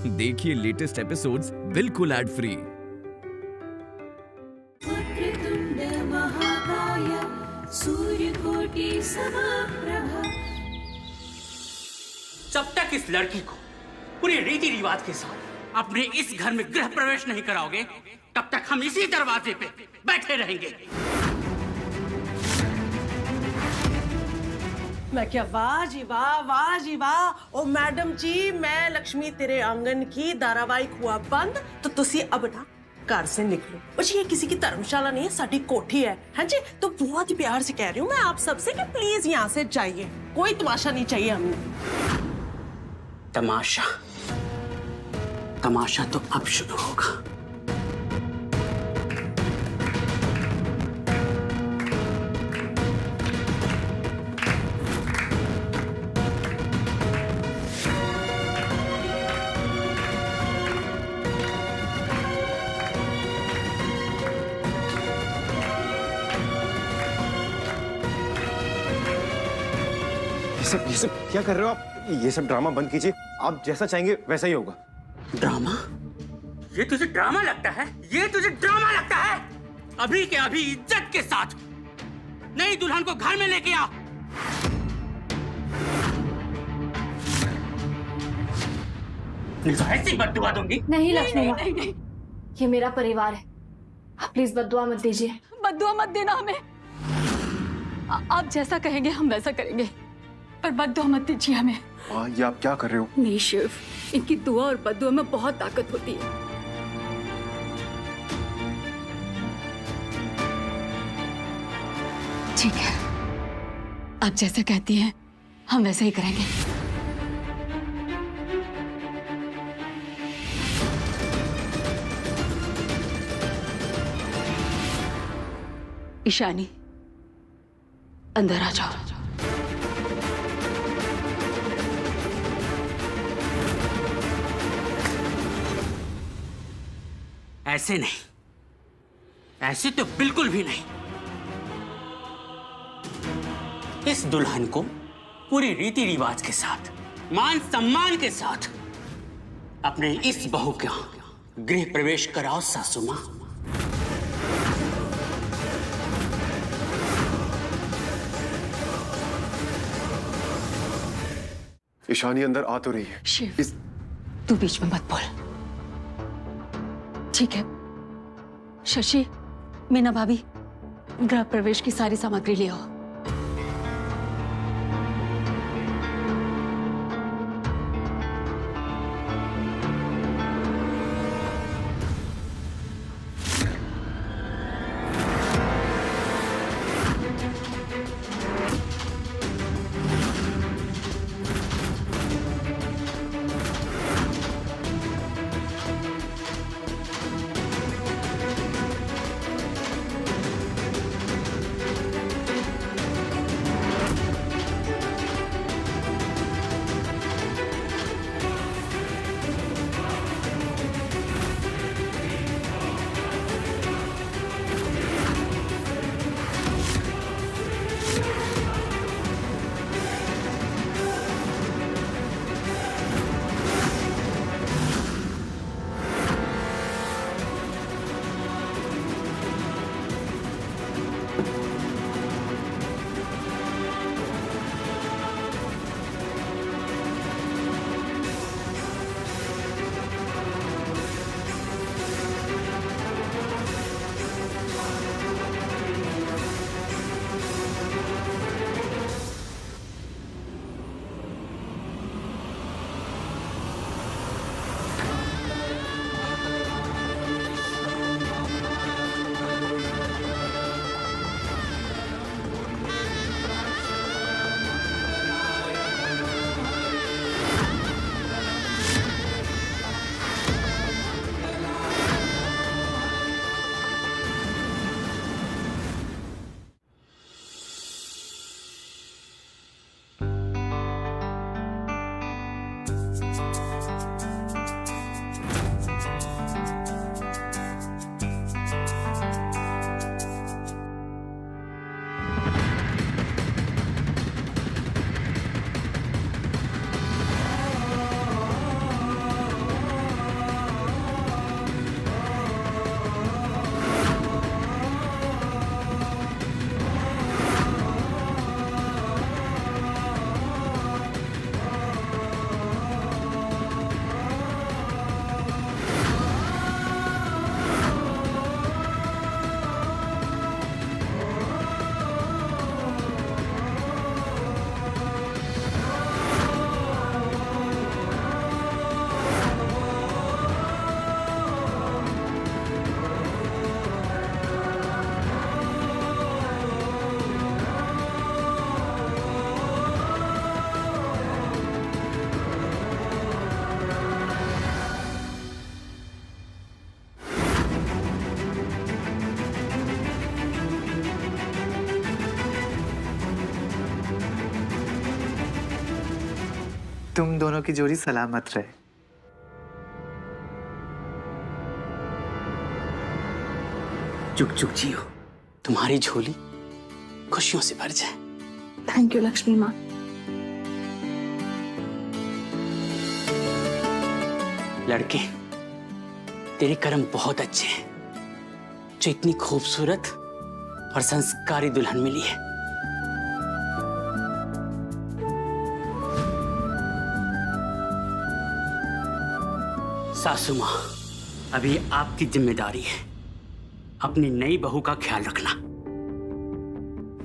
देखिए latest episodes बिल्कुल ad free. Vakratunda महाकाय सूर्यकोटि समप्रभ। जब तक इस लड़की को पूरे रीति रिवाज के साथ अपने इस घर में गृह प्रवेश नहीं कराओगे, तब तक हम इसी दरवाजे पे बैठे रहेंगे। मैं क्या, वाह जी वाह, वाह जी वाह। ओ मैडम जी, मैं लक्ष्मी तेरे आंगन की धारावाहिक हुआ बंद तो तुसी अब ना घर से निकलो। और ये किसी की धर्मशाला नहीं है, साडी कोठी है। हाँ जी, तो बहुत ही प्यार से कह रही हूँ मैं आप सबसे कि प्लीज यहाँ से जाइए, कोई तमाशा नहीं चाहिए हमें। तमाशा तमाशा तो अब शुरू होगा। ये सब क्या कर रहे हो आप? ये सब ड्रामा बंद कीजिए। आप जैसा चाहेंगे वैसा ही होगा। ड्रामा? ये तुझे ड्रामा लगता है? ये तुझे ड्रामा लगता है? अभी के अभी इज्जत के साथ नई दुल्हन को घर में लेके आ। ऐसी बद्दुआ दूंगी? नहीं लक्ष्मी माँ, ये मेरा परिवार है, आप प्लीज बद्दुआ मत दीजिए। बद्दुआ मत देना हमें। आप जैसा कहेंगे हम वैसा करेंगे, पर बद्दुआ मत दीजिए हमें। ये आप क्या कर रहे हो? नहीं शिव, इनकी दुआ और बद्दुआ में बहुत ताकत होती है। ठीक है, आप जैसा कहती हैं हम वैसे ही करेंगे। ईशानी, अंदर आ जाओ। ऐसे नहीं, ऐसे तो बिल्कुल भी नहीं। इस दुल्हन को पूरी रीति रिवाज के साथ, मान सम्मान के साथ अपने इस बहू का गृह प्रवेश कराओ सासू मां। ईशानी अंदर आ तो रही है। शिव, तू बीच में मत बोल। ठीक है शशि, मीना भाभी, गृह प्रवेश की सारी सामग्री ले आओ। तुम दोनों की जोड़ी सलामत रहे। जुग जुग जियो, तुम्हारी झोली खुशियों से भर जाए। थैंक यू लक्ष्मी माँ। लड़के, तेरे कर्म बहुत अच्छे हैं जो इतनी खूबसूरत और संस्कारी दुल्हन मिली है। सासू माँ, अभी आपकी जिम्मेदारी है अपनी नई बहू का ख्याल रखना।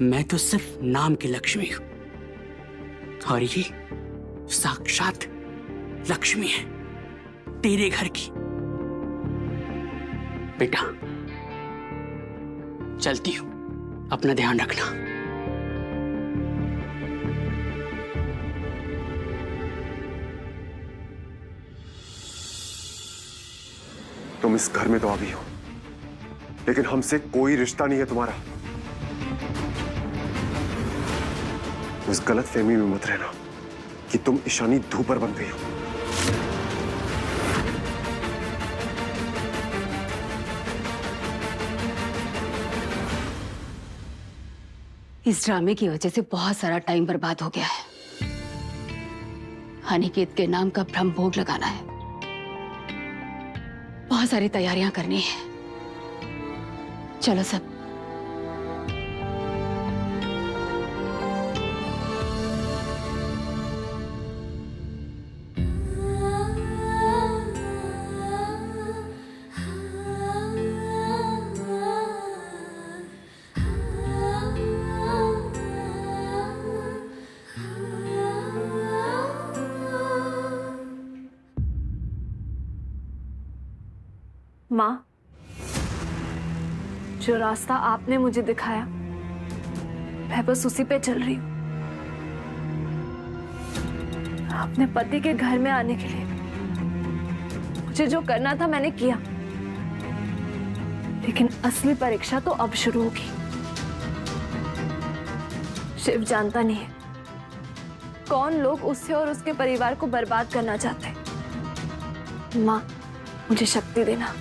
मैं तो सिर्फ नाम की लक्ष्मी हूं और ये साक्षात लक्ष्मी है तेरे घर की। बेटा, चलती हूं, अपना ध्यान रखना। तुम इस घर में तो आ गई हो, लेकिन हमसे कोई रिश्ता नहीं है तुम्हारा। इस गलत फहमी में मत रहना कि तुम ईशानी धूपर बन गई हो। इस ड्रामे की वजह से बहुत सारा टाइम बर्बाद हो गया है। अनिकेत के नाम का ब्रह्म भोग लगाना है, बहुत सारी तैयारियां करनी है। चलो सब। माँ, जो रास्ता आपने मुझे दिखाया मैं बस उसी पे चल रही हूँ। अपने पति के घर में आने के लिए मुझे जो करना था मैंने किया, लेकिन असली परीक्षा तो अब शुरू होगी। शिव जानता नहीं है कौन लोग उससे और उसके परिवार को बर्बाद करना चाहते हैं। माँ, मुझे शक्ति देना,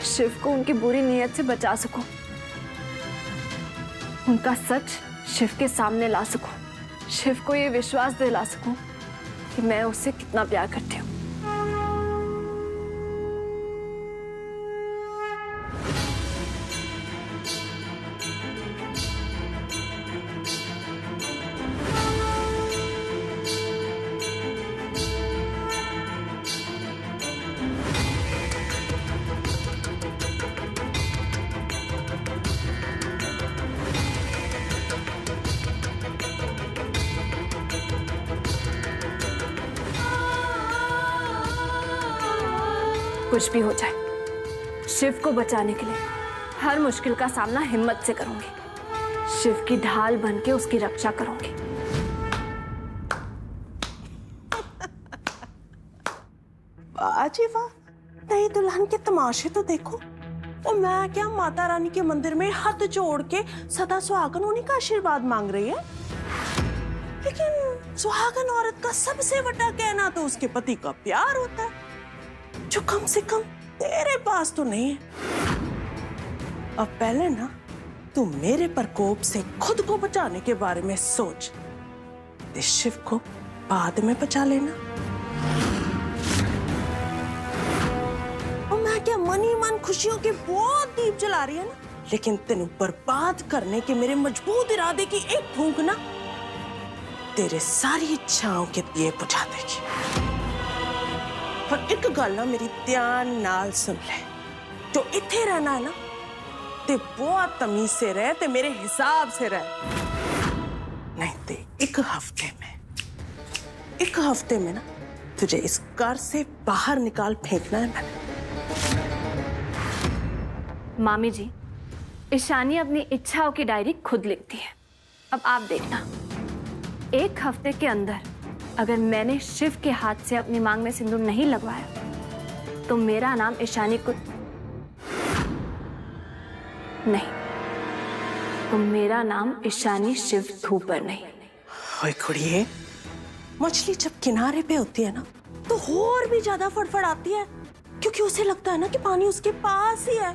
शिव को उनकी बुरी नीयत से बचा सकूं, उनका सच शिव के सामने ला सकूं, शिव को ये विश्वास दिला सकूं कि मैं उससे कितना प्यार करती हूँ। कुछ भी हो जाए, शिव को बचाने के लिए हर मुश्किल का सामना हिम्मत से करूंगी। शिव की ढाल बनके उसकी रक्षा करूंगी। वाह जी वाह, नई दुल्हन के तमाशे तो देखो। तो मैं क्या माता रानी के मंदिर में हाथ जोड़ के सदा सुहागन होने का आशीर्वाद मांग रही है? लेकिन सुहागन औरत का सबसे बड़ा कहना तो उसके पति का प्यार होता है, जो कम से कम तेरे पास तो नहीं है। अब पहले ना तू मेरे प्रकोप से खुद को बचाने के बारे में सोच, ते शिव को बाद में बचा लेना। और मैं क्या मन ही मन खुशियों के बहुत दीप जला रही है ना, लेकिन तेन बर्बाद करने के मेरे मजबूत इरादे की एक फूंक ना तेरे सारी इच्छाओं के दिए बुझा देगी। पर एक गल ना मेरी ध्यान नाल सुन ले, जो इथे रहना है ना ते बहुत तमीज से रह, ते मेरे हिसाब से रह, नहीं ते एक हफ्ते में ना तुझे इस घर से बाहर निकाल फेंकना है मैंने। मामी जी, ईशानी अपनी इच्छाओं की डायरी खुद लिखती है। अब आप देखना, एक हफ्ते के अंदर अगर मैंने शिव के हाथ से अपनी मांग में सिंदूर नहीं लगवाया तो मेरा नाम ईशानी को नहीं, तो मेरा नाम ईशानी शिव धूपर नहीं। ओए कुड़िए, मछली जब किनारे पे होती है ना तो और भी ज्यादा फड़फड़ाती है, क्योंकि उसे लगता है ना कि पानी उसके पास ही है,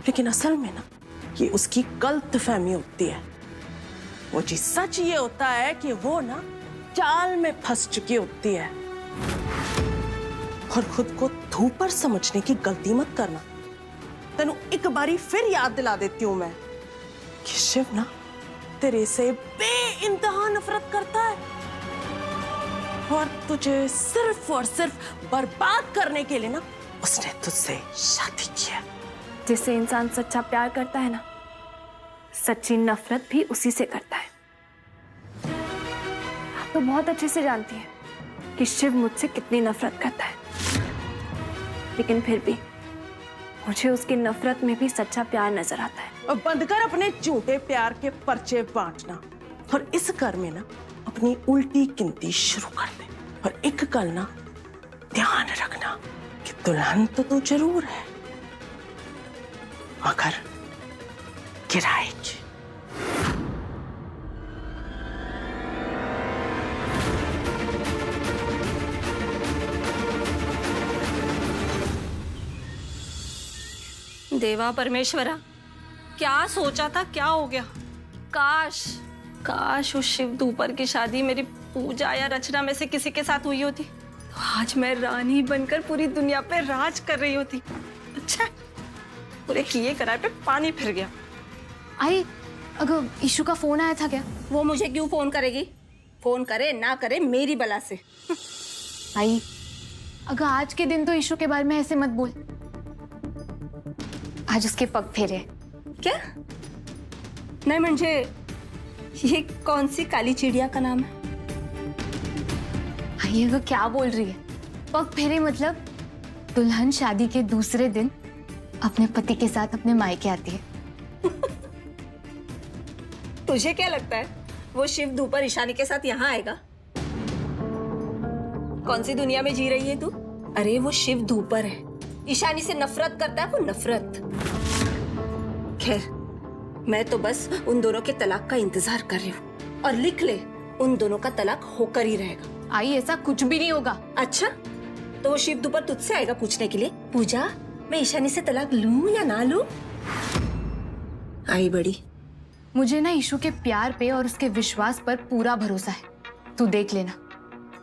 लेकिन असल में ना ये उसकी गलतफहमी होती है। वो जी सच ये होता है कि वो ना जाल में फंस चुकी होती है। और खुद को धूपर समझने की गलती मत करना। तेनू एक बारी फिर याद दिला देती हूं मैं कि शिव ना तेरे से बेइंतहा नफरत करता है और तुझे सिर्फ और सिर्फ बर्बाद करने के लिए ना उसने तुझसे शादी किया। जिससे इंसान सच्चा प्यार करता है ना, सच्ची नफरत भी उसी से करता है। आप तो बहुत अच्छे से जानती हैं कि शिव मुझसे कितनी नफरत करता है, लेकिन फिर भी मुझे उसकी नफरत में भी सच्चा प्यार नजर आता है। और बंद कर अपने झूठे प्यार के पर्चे बांटना और इस घर में ना अपनी उल्टी गिनती शुरू कर दे। और एक कल ना ध्यान रखना कि दुल्हन तो तू जरूर है, मगर किराए की। देवा परमेश्वरा, क्या सोचा था, क्या हो गया? काश काश उस शिव दूपर की शादी मेरी पूजा या रचना में से किसी के साथ हुई होती तो आज मैं रानी बनकर पूरी दुनिया पे राज कर रही होती। अच्छा, पूरे किए कराए पे पानी फिर गया। आई, अगर ईशु का फोन आया था क्या? वो मुझे क्यों फोन करेगी? फोन करे ना करे मेरी बला से। आई, अगर आज के दिन तो ईशु के बारे में ऐसे मत बोल। आज उसके पग फेरे। क्या? नहीं म्हणजे ये कौन सी काली चिड़िया का नाम है? आई, अगर क्या बोल रही है? पग फेरे मतलब दुल्हन शादी के दूसरे दिन अपने पति के साथ अपने मायके आती है। तुझे क्या लगता है वो शिव दूपर ईशानी के साथ यहाँ आएगा? कौन सी दुनिया में जी रही है तू? अरे वो शिव दूपर है, ईशानी से नफरत करता है वो, नफरत। खैर, मैं तो बस उन दोनों के तलाक का इंतजार कर रही हूँ और लिख ले, उन दोनों का तलाक होकर ही रहेगा। आई, ऐसा कुछ भी नहीं होगा। अच्छा, तो वो शिव दूपर तुझसे आएगा पूछने के लिए, पूजा मैं ईशानी से तलाक लूं या ना लूं? आई बड़ी, मुझे ना ईशु के प्यार पे और उसके विश्वास पर पूरा भरोसा है। तू देख लेना,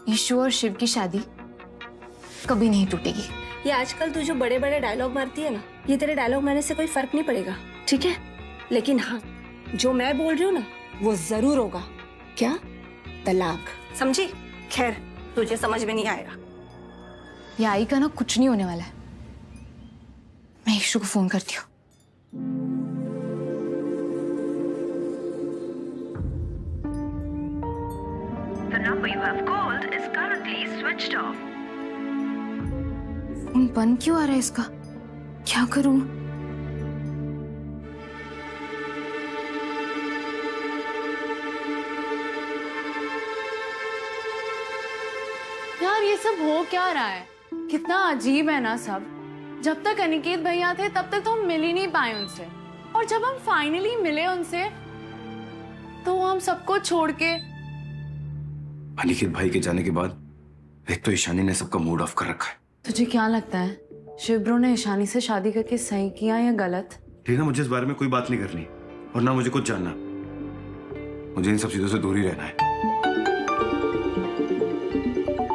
ईशु और शिव की शादी कभी नहीं टूटेगी। ये आजकल तू जो बड़े बड़े डायलॉग मारती है ना, ये तेरे डायलॉग मारने से कोई फर्क नहीं पड़ेगा, ठीक है? लेकिन हाँ, जो मैं बोल रही हूँ ना वो जरूर होगा। क्या? तलाक, समझी? खैर, तुझे समझ में नहीं आएगा। ये आई का ना कुछ नहीं होने वाला है। मैं ईशु को फोन करती हूँ। The number you have called is currently switched off. Phone बंद क्यों आ रहा है इसका? क्या करूं? यार, ये सब हो क्या रहा है? कितना अजीब है ना सब। जब तक अनिकेत भैया थे तब तक तो हम मिल ही नहीं पाए उनसे, और जब हम फाइनली मिले उनसे तो हम सबको छोड़ के। अनिकेत भाई के जाने के बाद एक तो ईशानी ने सबका मूड ऑफ कर रखा है। तुझे क्या लगता है शिवब्रो ने ईशानी से शादी करके सही किया या गलत? ठीक है, मुझे इस बारे में कोई बात नहीं करनी और ना मुझे कुछ जानना। मुझे इन सब चीजों से दूर ही रहना है।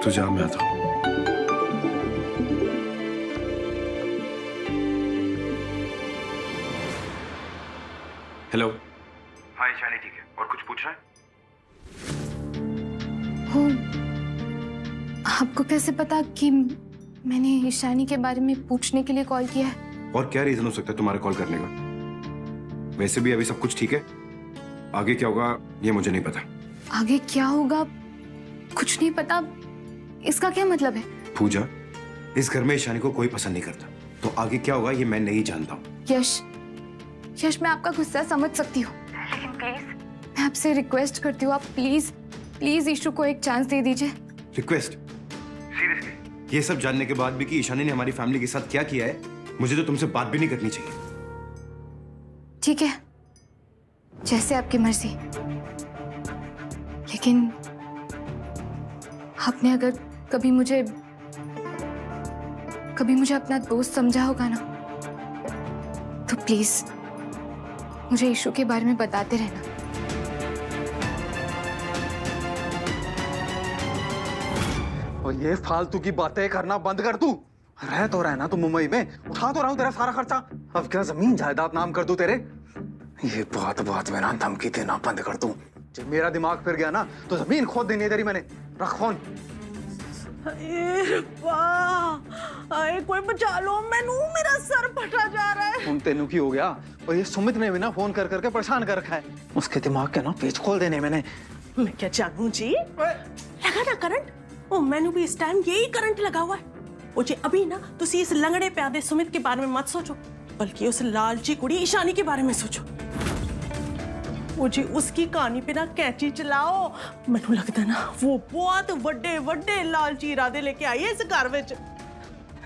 तो जा, मैं आता हूं। हेलो। हाँ ईशानी ठीक है, और कुछ पूछना है? आपको कैसे पता कि मैंने ईशानी के बारे में पूछने के लिए कॉल किया है? और क्या रीजन हो सकता है तुम्हारे कॉल करने का? वैसे भी अभी सब कुछ ठीक है, आगे क्या होगा ये मुझे नहीं पता। आगे क्या होगा कुछ नहीं पता, इसका क्या मतलब है? पूजा, इस घर में ईशानी को कोई पसंद नहीं करता, तो आगे क्या होगा ये मैं नहीं जानता हूँ। यश, मैं आपका गुस्सा समझ सकती हूँ, लेकिन प्लीज मैं आपसे रिक्वेस्ट करती हूँ, आप प्लीज ईशु को एक चांस दे दीजिए। रिक्वेस्ट? सीरियसली? ये सब जानने के बाद भी कि ईशानी ने हमारी फैमिली के साथ क्या किया है, मुझे तो तुमसे बात भी नहीं करनी चाहिए। ठीक है, जैसे आपकी मर्जी, लेकिन आपने अगर कभी मुझे अपना दोस्त समझा होगा ना, तो प्लीज मुझे ईशू के बारे में बताते रहना। और ये फालतू की बातें करना बंद कर तू। रह तो रहा है ना तू मुंबई में, उठा तो रहा हूं तेरा सारा खर्चा। अब क्या जमीन जायदाद नाम कर दूं तेरे? ये बात में ना धमकी देना बंद कर दूं। जब मेरा दिमाग फिर गया ना तो जमीन खोद देनी है तेरी मैंने। रख फोन। अरे कोई बचा लो मैनू, मेरा सर फटा जा रहा है। तुम तेनू की हो गया? और ये सुमित ने भी ना फोन कर करके परेशान कर रखा है। उसके दिमाग के ना पेच खोल देने मैंने। मैं क्या जानूं जी, लगा ना करंट। ओ मैनू भी इस टाइम यही करंट लगा हुआ है। ओ जी अभी ना तुसी इस लंगड़े प्यादे सुमित के बारे में मत सोचो, बल्कि उस लालची कुड़ी ईशानी के बारे में सोचो। ओ जी उसकी कहानी पे ना कैंची चलाओ। मैनू लगता ना वो बहुत बड़े बड़े लालची इरादे लेके आई है इस घर विच।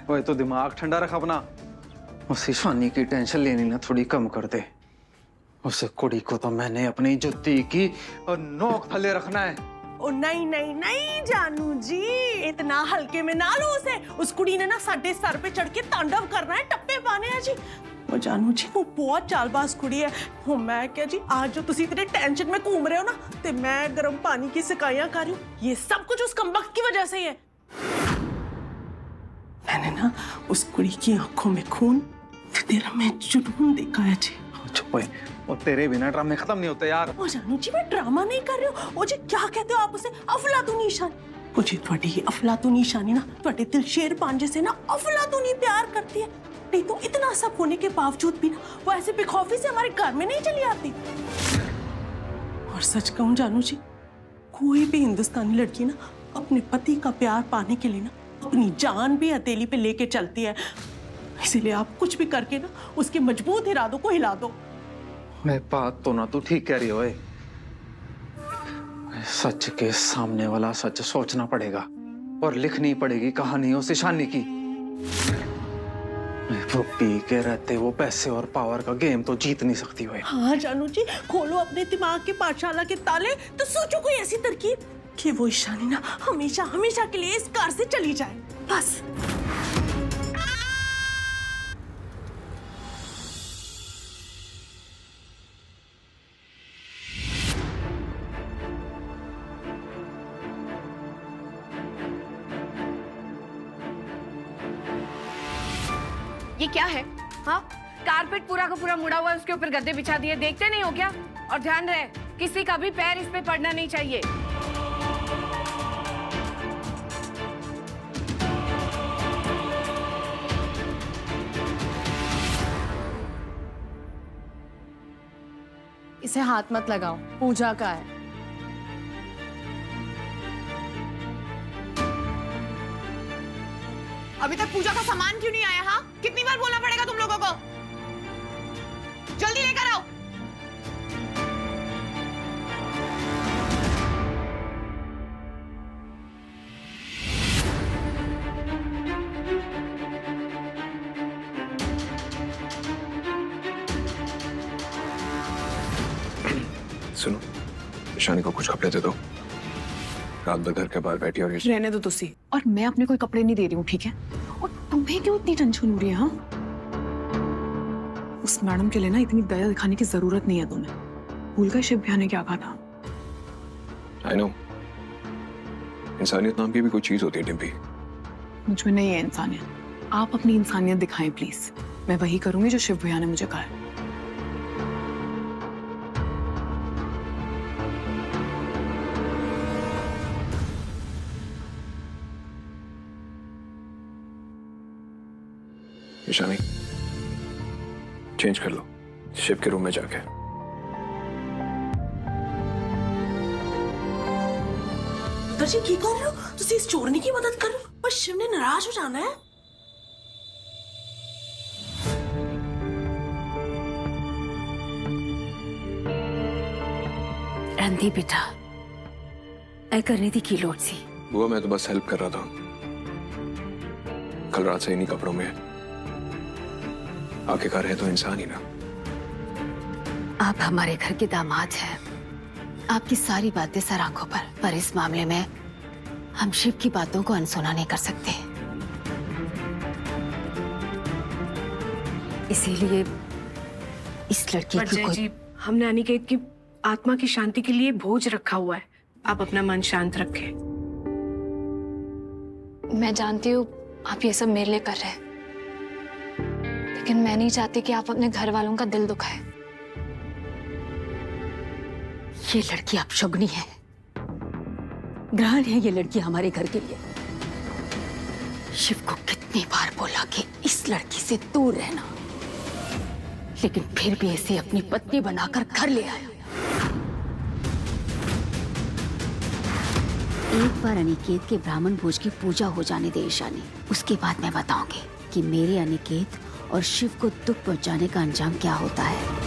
ओए तो दिमाग ठंडा रख अपना। उस ईशानी की टेंशन लेनी ना थोड़ी कम कर दे। उस कुड़ी को तो मैंने अपनी जुत्ती की और नोक थले रखना है। ओ नहीं नहीं नहीं जानू जी, इतना हल्के में ना लो उसे। उस कुड़ी ने ना साडे सर पे चढ़ के तांडव करना है, टप्पे पाने हैं जी। वो जानू जी वो बहुत चालबाज कुड़ी है। वो मैं क्या जी, आज जो तुसी इतने टेंशन में घूम रहे हो ना, ते मैं गर्म पानी की सिकाइयां कर रही हूँ। ये सब कुछ उस कमबख्त की वजह से ही है। मैंने ना उस कुड़ी की आंखों में खून, दिल में जुनून देखा है जी। चुप है, और तेरे बिना ड्रामे खत्म नहीं होते यार। ओ जानू जी मैं ड्रामा नहीं कर रही हूँ। ओ जी क्या कहते हो आप उसे, अफलातूनी ईशानी। ओ जी थोड़ी ही अफलातूनी ईशानी ना थोड़े दिल शेर पांजे से ना अफलातूनी प्यार करती है। नहीं तो इतना सब होने के बावजूद भी ना वो ऐसे बेखौफी से हमारे घर में नहीं चली आती। और सच कहूं जानू जी, कोई भी हिंदुस्तानी लड़की ना अपने पति का प्यार पाने के लिए ना अपनी जान भी हथेली पे लेके चलती है। इसीलिए आप कुछ भी करके ना उसके मजबूत इरादों को हिला दो। मैं बात तो ना तू ठीक कह रही हो। सच के सामने वाला सच सोचना पड़ेगा और लिखनी पड़ेगी कहानी उस ईशानी की। वो पी के रहते वो पैसे और पावर का गेम तो जीत नहीं सकती हो। हाँ जानू जी खोलो अपने दिमाग के पाठशाला के ताले, तो सोचो कोई ऐसी तरकीब कि वो ईशानी ना हमेशा हमेशा के लिए इस कार से चली जाए, बस। ये क्या है? हाँ, कारपेट पूरा का पूरा मुड़ा हुआ है, उसके ऊपर गद्दे बिछा दिए, देखते नहीं हो क्या? और ध्यान रहे किसी का भी पैर इस पे पड़ना नहीं चाहिए। इसे हाथ मत लगाओ, पूजा का है। अभी तक पूजा का सामान क्यों नहीं आया? हाँ, कितनी बार बोलना पड़ेगा तुम लोगों को? जल्दी लेकर आओ। सुनो, ईशानी को कुछ कपड़े दे दो। रात भर घर के बाहर बैठी और रहने दो तुसी। और मैं अपने कोई कपड़े नहीं दे रही हूँ, ठीक है? और तुम्हें क्यों इतनी टेंशन हो रही है? हाँ, उस मैडम के लिए ना इतनी दया दिखाने की जरूरत नहीं है तुम्हें। भूल गए शिव भैया ने क्या कहा था? I know, इंसानियत नाम की भी कोई चीज होती है डिम्पी। मुझ में नहीं है इंसानियत। आप अपनी इंसानियत दिखाएं प्लीज। मैं वही करूंगी जो शिव भैया ने मुझे कहा है। ईशानी, चेंज कर लो शिव के रूम में जाके। जी की कर रहे हो? तुसी इस चोरने की मदद करो, पर शिव ने नाराज हो जाना है। रंदी बेटा, मैं करनी थी की लोड सी। बुआ मैं तो बस हेल्प कर रहा था। कल रात से इन्हीं कपड़ों में आखिरकार है तो इंसान ही ना। आप हमारे घर के दामाद हैं, आपकी सारी बातें सर आंखों पर इस मामले में हम शिव की बातों को अनसुना नहीं कर सकते, इसीलिए इस लड़की की कोई... जी, हमने अनिकेत की आत्मा की शांति के लिए भोज रखा हुआ है। आप अपना मन शांत रखें। मैं जानती हूँ आप ये सब मेरे लिए कर रहे हैं, लेकिन मैं नहीं चाहती कि आप अपने घर वालों का दिल दुखाएं। ये लड़की अपशुगनी है, ग्रहण है ये लड़की हमारे घर के लिए। शिव को कितनी बार बोला कि इस लड़की से दूर रहना, लेकिन फिर भी इसे अपनी पत्नी बनाकर घर ले आया। एक बार अनिकेत के ब्राह्मण भोज की पूजा हो जाने दे ईशानी, उसके बाद मैं बताऊंगी कि मेरे अनिकेत और शिव को दुख पहुंचाने का अंजाम क्या होता है।